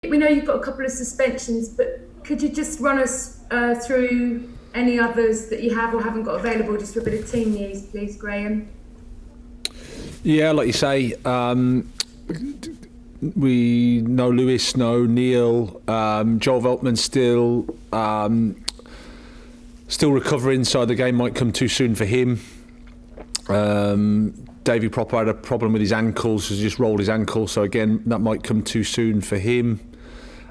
We know you've got a couple of suspensions, but could you just run us through any others that you have or haven't got available, just for a bit of team news, please, Graham? Yeah, like you say, we know Lewis, no Neil, Joel Veltman's still recovering, so the game might come too soon for him. Davy Propper had a problem with his ankles, so he just rolled his ankle, so again that might come too soon for him.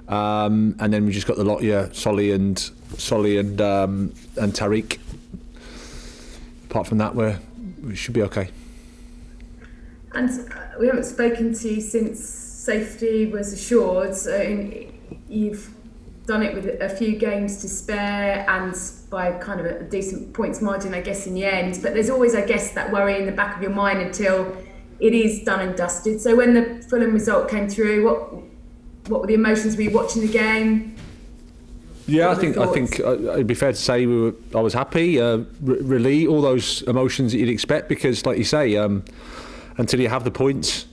And then we just got the lot, Solly and Tariq. Apart from that, we should be okay. And we haven't spoken to you since safety was assured, so you've done it with a few games to spare and by kind of a decent points margin, I guess, in the end. But there's always, I guess, that worry in the back of your mind until it is done and dusted. So when the Fulham result came through, what were the emotions? Were you watching the game? Yeah, I think it'd be fair to say I was happy, relieved, all those emotions that you'd expect, because, like you say, until you have the points,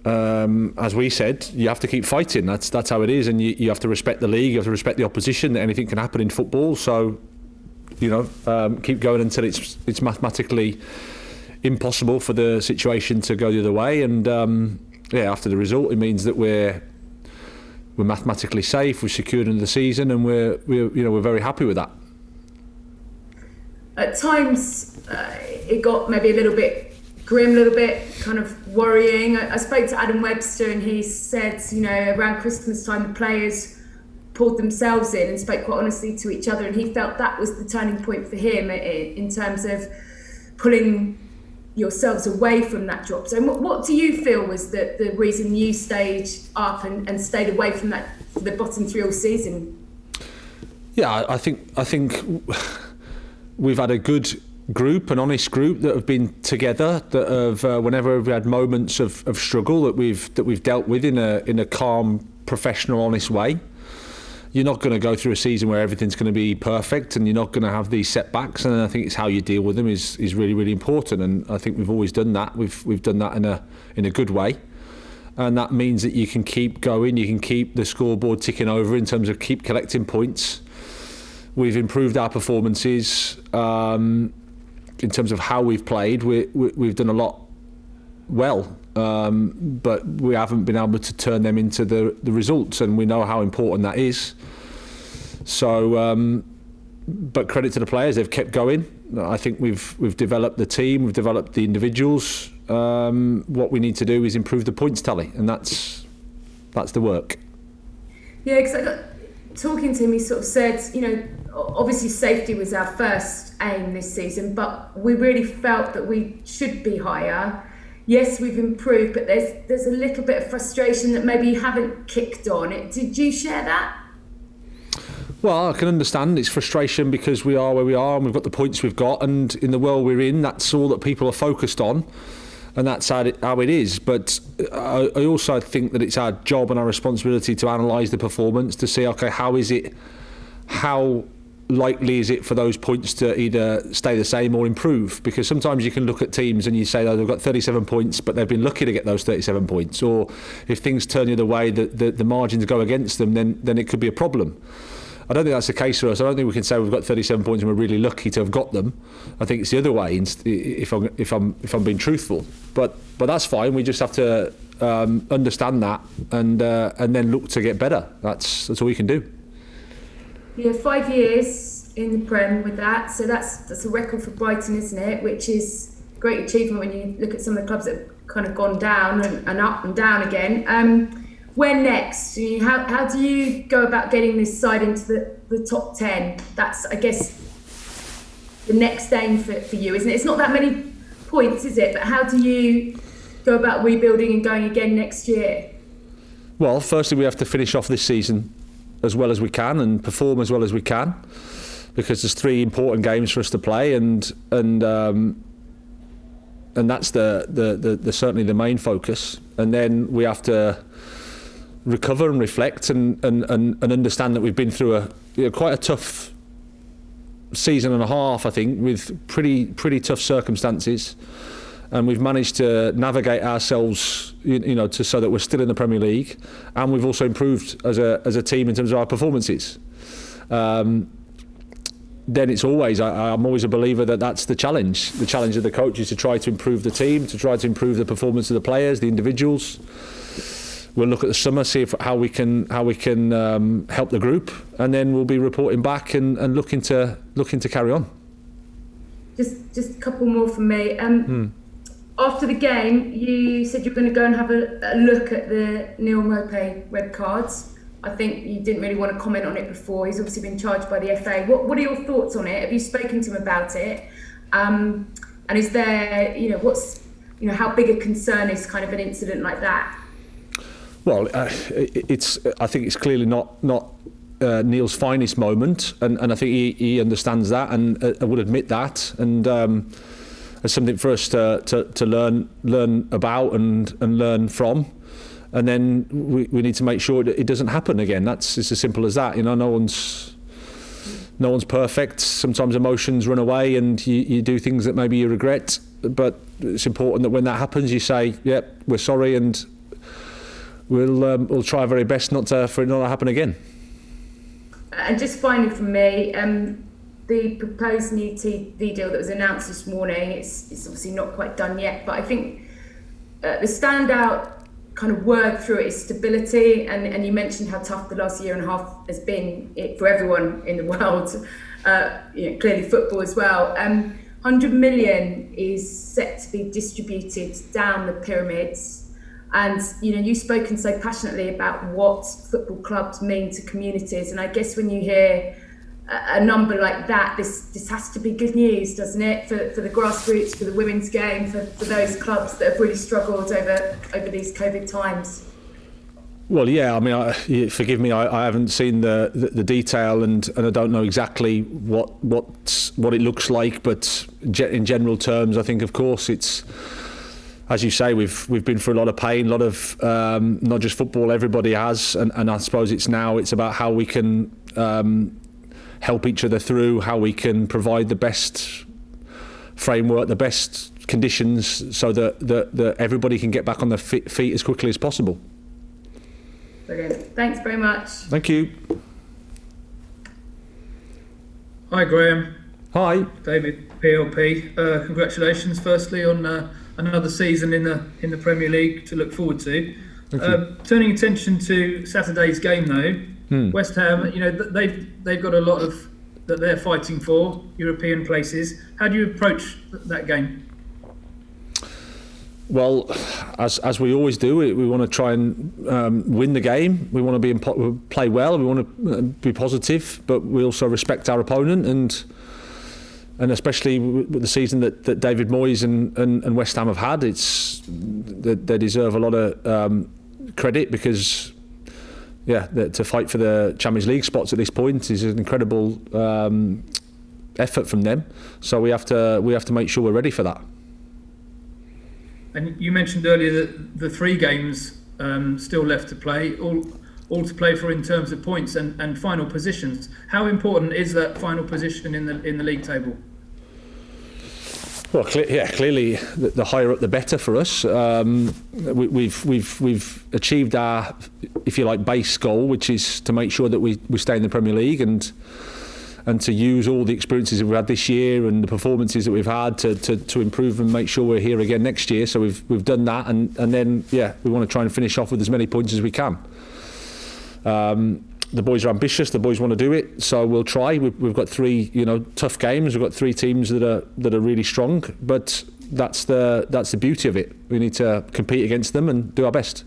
as we said, you have to keep fighting. That's how it is, and you have to respect the league, you have to respect the opposition. Anything can happen in football, so keep going until it's mathematically impossible for the situation to go the other way. And after the result, it means that we're mathematically safe, we're secured in the season, and we're very happy with that. At times, it got maybe a little bit grim, a little bit kind of worrying. I spoke to Adam Webster, and he said, around Christmas time, the players pulled themselves in and spoke quite honestly to each other, and he felt that was the turning point for him in terms of pulling yourselves away from that drop. So what do you feel was the reason you stayed up and stayed away from that for the bottom three all season? Yeah, I think we've had a good group, an honest group that have been together, that have whenever we've had moments of struggle that we've dealt with in a calm, professional, honest way. You're not going to go through a season where everything's going to be perfect, and you're not going to have these setbacks, and I think it's how you deal with them is really, really important. And I think we've always done that. We've done that in a good way, and that means that you can keep going, you can keep the scoreboard ticking over in terms of keep collecting points. We've improved our performances in terms of how we've played. We've done a lot well, but we haven't been able to turn them into the results, and we know how important that is. So, but credit to the players, they've kept going. I think we've developed the team, we've developed the individuals. What we need to do is improve the points tally, and that's the work. Yeah, because talking to him, he sort of said, obviously safety was our first aim this season, but we really felt that we should be higher. Yes, we've improved, but there's a little bit of frustration that maybe you haven't kicked on. Did you share that? Well, I can understand it's frustration because we are where we are and we've got the points we've got, and in the world we're in, that's all that people are focused on, and that's how it is. But I also think that it's our job and our responsibility to analyse the performance, to see, okay, how likely is it for those points to either stay the same or improve? Because sometimes you can look at teams and you say, they've got 37 points, but they've been lucky to get those 37 points. Or if things turn the other way, the margins go against them, then it could be a problem. I don't think that's the case for us. I don't think we can say we've got 37 points and we're really lucky to have got them. I think it's the other way, if I'm being truthful. But that's fine. We just have to understand that and then look to get better. That's all we can do. Yeah, 5 years in the Prem with that, so that's a record for Brighton, isn't it? Which is a great achievement when you look at some of the clubs that have kind of gone down and up and down again. Where next? How do you go about getting this side into the top 10? That's, I guess, the next aim for you, isn't it? It's not that many points, is it? But how do you go about rebuilding and going again next year? Well, firstly, we have to finish off this season as well as we can and perform as well as we can, because there's 3 important games for us to play, and that's the certainly the main focus. And then we have to recover and reflect and understand that we've been through quite a tough season and a half, I think, with pretty tough circumstances. and we've managed to navigate ourselves, so that we're still in the Premier League, and we've also improved as a team in terms of our performances. Then it's always, I'm always a believer that that's the challenge. The challenge of the coach is to try to improve the team, to try to improve the performance of the players, the individuals. We'll look at the summer, see how we can help the group, and then we'll be reporting back and looking to carry on. Just a couple more from me. After the game, you said you're going to go and have a look at the Neil Maupay red cards. I think you didn't really want to comment on it before. He's obviously been charged by the FA. What are your thoughts on it? Have you spoken to him about it? And is there, how big a concern is kind of an incident like that? Well, I think it's clearly not Neil's finest moment, and I think he understands that and would admit that, and it's something for us to learn about and learn from. And then we need to make sure that it doesn't happen again. It's as simple as that. No one's perfect. Sometimes emotions run away, and you do things that maybe you regret. But it's important that when that happens, you say, "Yep, we're sorry," and we'll try our very best for it not to happen again. And just finally, from me, the proposed new TV deal that was announced this morning, it's obviously not quite done yet, but I think the standout kind of word through it is stability, and you mentioned how tough the last year and a half has been for everyone in the world, clearly football as well. 100 million is set to be distributed down the pyramids, and you've spoken so passionately about what football clubs mean to communities, and I guess when you hear a number like that, this has to be good news, doesn't it, for the grassroots, for the women's game, for those clubs that have really struggled over these COVID times? Well, yeah, I mean, forgive me, I haven't seen the detail, and I don't know exactly what it looks like, but in general terms, I think, of course, it's, as you say, we've been through a lot of pain, a lot of not just football, everybody has, and I suppose it's about how we can help each other through, how we can provide the best framework, the best conditions, so that everybody can get back on their feet as quickly as possible. Brilliant. Thanks very much. Thank you. Hi, Graham. Hi. David, PLP. Congratulations, firstly, on another season in the Premier League to look forward to. Turning attention to Saturday's game, though, West Ham, they've got a lot of that they're fighting for, European places. How do you approach that game? Well, as we always do, we want to try and win the game. We want to play well. We want to be positive, but we also respect our opponent, and especially with the season that David Moyes and West Ham have had, they deserve a lot of credit, because to fight for the Champions League spots at this point is an incredible effort from them. So we have to make sure we're ready for that. And you mentioned earlier that the 3 games still left to play, all to play for in terms of points and final positions. How important is that final position in the league table? Well, clearly, the higher up, the better for us. We've achieved our, if you like, base goal, which is to make sure that we stay in the Premier League and to use all the experiences that we've had this year and the performances that we've had to improve and make sure we're here again next year. So we've done that, and then we want to try and finish off with as many points as we can. The boys are ambitious. The boys want to do it, so we'll try. We've got 3, tough games. We've got 3 teams that are really strong, but that's the beauty of it. We need to compete against them and do our best.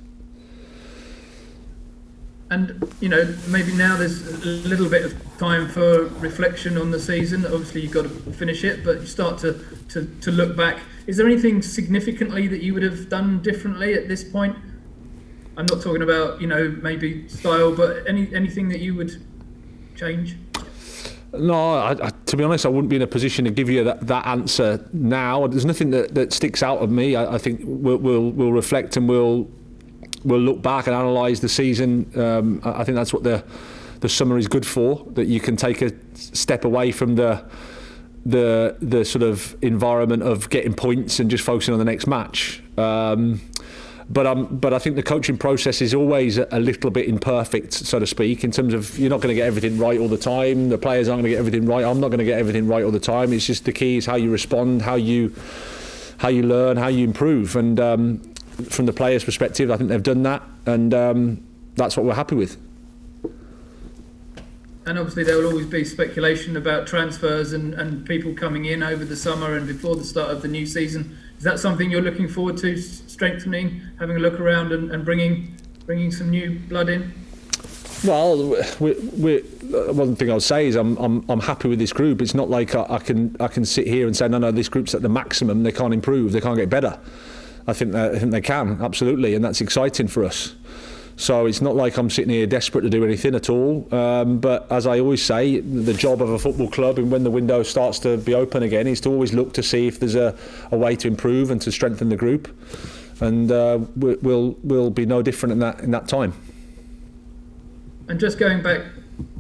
And maybe now there's a little bit of time for reflection on the season. Obviously, you've got to finish it, but you start to look back. Is there anything significantly that you would have done differently at this point? I'm not talking about, maybe style, but anything that you would change? No, to be honest, I wouldn't be in a position to give you that answer now. There's nothing that sticks out of me. I think we'll reflect and we'll look back and analyse the season. I think that's what the summer is good for, that you can take a step away from the the sort of environment of getting points and just focusing on the next match. But I think the coaching process is always a little bit imperfect, so to speak, in terms of you're not going to get everything right all the time. The players aren't going to get everything right. I'm not going to get everything right all the time. It's just the key is how you respond, how you learn, how you improve. And from the players' perspective, I think they've done that, and that's what we're happy with. And obviously there will always be speculation about transfers and people coming in over the summer and before the start of the new season. Is that something you're looking forward to, strengthening, having a look around and bringing some new blood in? Well, one thing I'll say is I'm happy with this group. It's not like I can sit here and say no, this group's at the maximum. They can't improve. They can't get better. I think they can, absolutely, and that's exciting for us. So it's not like I'm sitting here desperate to do anything at all. But as I always say, the job of a football club, and when the window starts to be open again, is to always look to see if there's a way to improve and to strengthen the group. And we'll be no different in that time. And just going back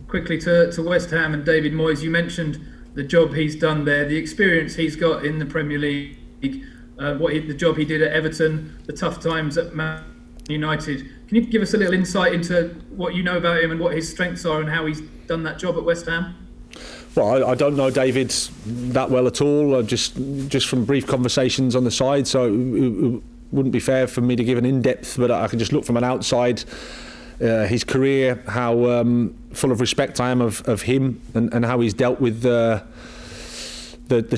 quickly to West Ham and David Moyes, you mentioned the job he's done there, the experience he's got in the Premier League, the job he did at Everton, the tough times at Man United. Can you give us a little insight into what you know about him and what his strengths are and how he's done that job at West Ham? Well, I don't know David that well at all, just from brief conversations on the side, so it wouldn't be fair for me to give an in-depth, but I can just look from an outside, his career, how full of respect I am of him and how he's dealt with the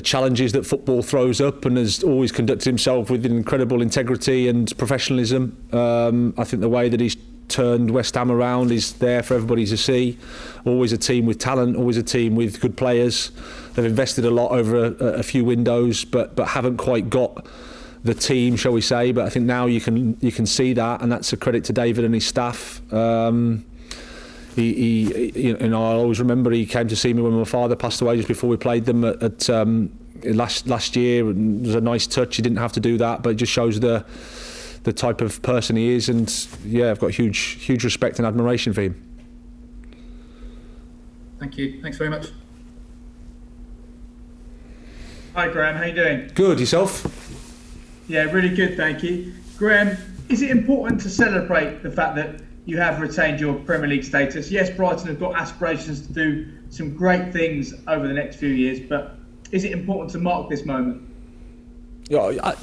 challenges that football throws up, and has always conducted himself with incredible integrity and professionalism. I think the way that he's turned West Ham around is there for everybody to see. Always a team with talent, always a team with good players. They've invested a lot over a few windows, but haven't quite got the team, shall we say. But I think now you can see that, and that's a credit to David and his staff. He I always remember he came to see me when my father passed away just before we played them at last year, and it was a nice touch. He didn't have to do that, but it just shows the type of person he is, and yeah, I've got huge respect and admiration for him. Thank you. Thanks very much. Hi Graham, how you doing? Good, yourself? Yeah, really good, thank you. Graham, is it important to celebrate the fact that you have retained your Premier League status? Yes, Brighton have got aspirations to do some great things over the next few years, but is it important to mark this moment? Yeah, I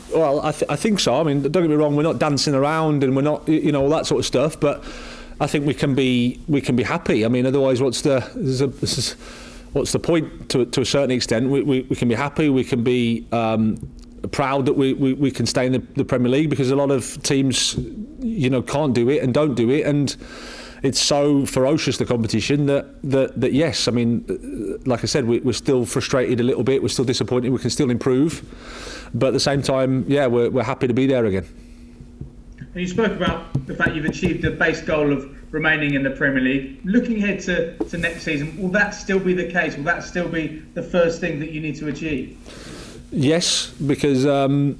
think so. I mean, don't get me wrong, we're not dancing around and we're not, all that sort of stuff, but I think we can be happy. I mean, otherwise, what's the point? To a certain extent, we can be happy. We can be proud that we can stay in the Premier League, because a lot of teams, can't do it and don't do it, and it's so ferocious, the competition, that yes, I mean, like I said, we're still frustrated a little bit. We're still disappointed. We can still improve, but at the same time, yeah, we're happy to be there again. And you spoke about the fact you've achieved the base goal of remaining in the Premier League. Looking ahead to next season, will that still be the case? Will that still be the first thing that you need to achieve? Yes, because I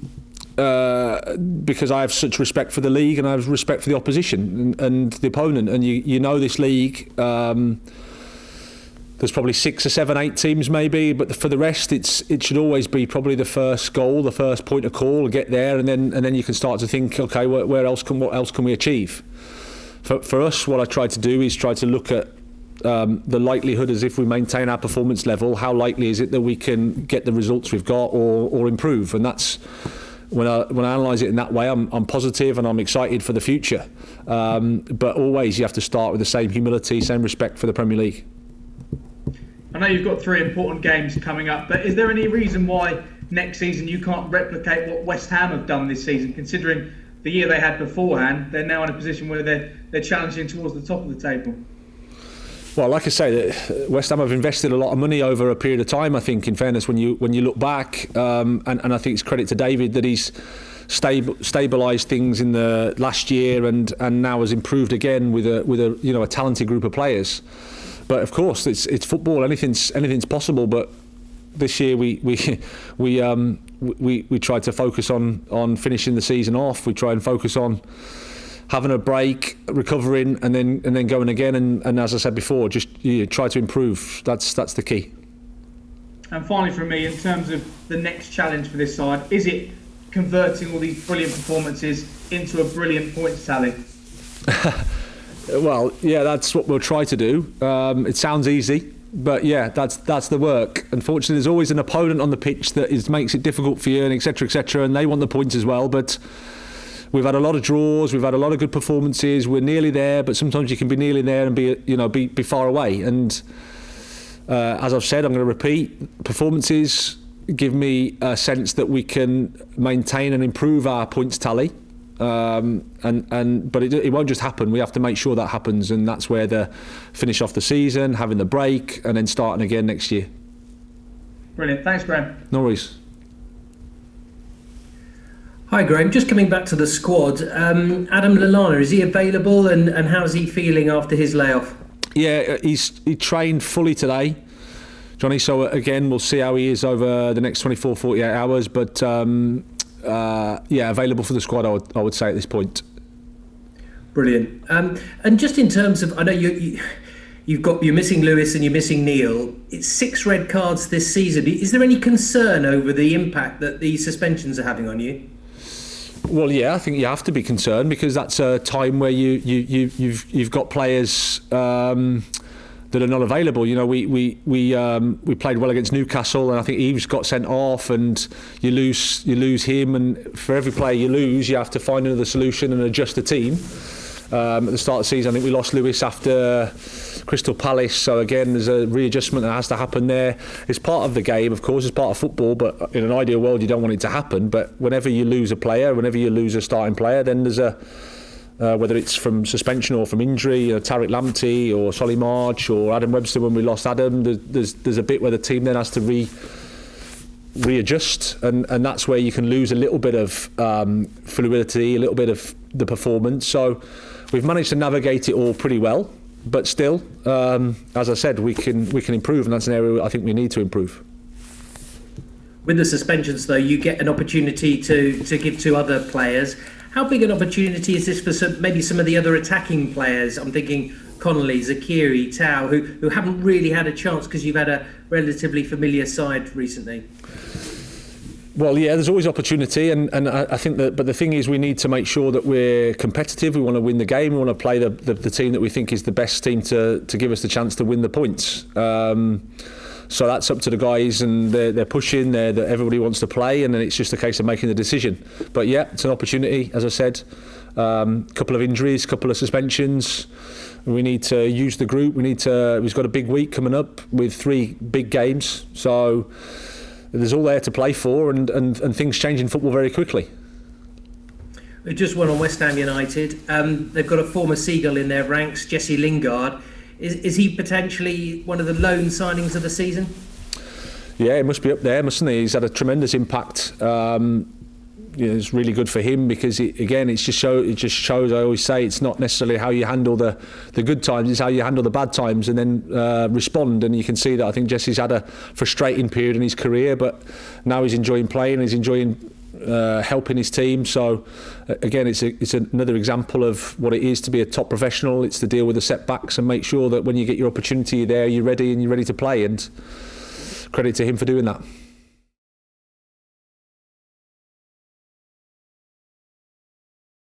have such respect for the league, and I have respect for the opposition and the opponent. And this league, there's probably 6 or 7, 8 teams maybe, but for the rest, it should always be probably the first goal, the first point of call, get there, and then you can start to think, okay, what else can we achieve? For us, what I try to do is try to look at the likelihood, as if we maintain our performance level, how likely is it that we can get the results we've got or improve? And that's when I analyse it in that way, I'm positive and I'm excited for the future. But always you have to start with the same humility, same respect for the Premier League. I know you've got 3 important games coming up, but is there any reason why next season you can't replicate what West Ham have done this season, considering the year they had beforehand? They're now in a position where they're challenging towards the top of the table. Well, like I say, West Ham have invested a lot of money over a period of time, I think, in fairness, when you look back. And I think it's credit to David that he's stabilised things in the last year and now has improved again with a talented group of players. But of course, it's football. Anything's possible. But this year we tried to focus on finishing the season off. We try and focus on having a break, recovering, and then going again. And as I said before, just try to improve. That's the key. And finally from me, in terms of the next challenge for this side, is it converting all these brilliant performances into a brilliant points tally? Well, yeah, that's what we'll try to do. It sounds easy, but yeah, that's the work. Unfortunately, there's always an opponent on the pitch that makes it difficult for you, and etc., and they want the points as well. But we've had a lot of draws, we've had a lot of good performances. We're nearly there, but sometimes you can be nearly there and be far away. And as I've said, I'm going to repeat: performances give me a sense that we can maintain and improve our points tally. But it won't just happen. We have to make sure that happens, and that's where the finish off the season, having the break, and then starting again next year. Brilliant. Thanks, Graham. No worries. Hi, Graham. Just coming back to the squad. Adam Lallana, is he available, and how's he feeling after his layoff? Yeah, he trained fully today, Johnny. So again, we'll see how he is over the next 24, 48 hours. But yeah, available for the squad, I would say at this point. Brilliant. And just in terms of, I know you're missing Lewis and you're missing Neil. It's 6 red cards this season. Is there any concern over the impact that these suspensions are having on you? Well, yeah, I think you have to be concerned, because that's a time where you've got players that are not available. You know, we played well against Newcastle, and I think Eves got sent off, and you lose him, and for every player you lose, you have to find another solution and adjust the team. At the start of the season, I think we lost Lewis after Crystal Palace, so again there's a readjustment that has to happen there. It's part of the game, of course, it's part of football, but in an ideal world you don't want it to happen. But whenever you lose a player, whenever you lose a starting player, then there's a whether it's from suspension or from injury, Tariq Lamptey or Solly March or Adam Webster when we lost Adam, there's a bit where the team then has to readjust, and that's where you can lose a little bit of fluidity, a little bit of the performance. So we've managed to navigate it all pretty well, but still, as I said, we can improve, and that's an area I think we need to improve. With the suspensions, though, you get an opportunity to give to other players. How big an opportunity is this for maybe some of the other attacking players? I'm thinking Connolly, Zakiri, Tao, who haven't really had a chance because you've had a relatively familiar side recently. Well, yeah, there's always opportunity, and I think that. But the thing is, we need to make sure that we're competitive. We want to win the game. We want to play the team that we think is the best team to give us the chance to win the points. So that's up to the guys, and they're pushing. That everybody wants to play, and then it's just a case of making the decision. But yeah, it's an opportunity, as I said. Couple of injuries, couple of suspensions. We need to use the group. We've got a big week coming up with 3 big games. So there's all there to play for, and things change in football very quickly. We just won on West Ham United. They've got a former Seagull in their ranks, Jesse Lingard. Is he potentially one of the loan signings of the season? Yeah, he must be up there, mustn't he? He's had a tremendous impact. It's really good for him, because it just shows. I always say it's not necessarily how you handle the good times; it's how you handle the bad times, and then respond. And you can see that. I think Jesse's had a frustrating period in his career, but now he's enjoying playing. He's enjoying helping his team. So again, it's another example of what it is to be a top professional. It's to deal with the setbacks and make sure that when you get your opportunity there, you're ready to play. And credit to him for doing that.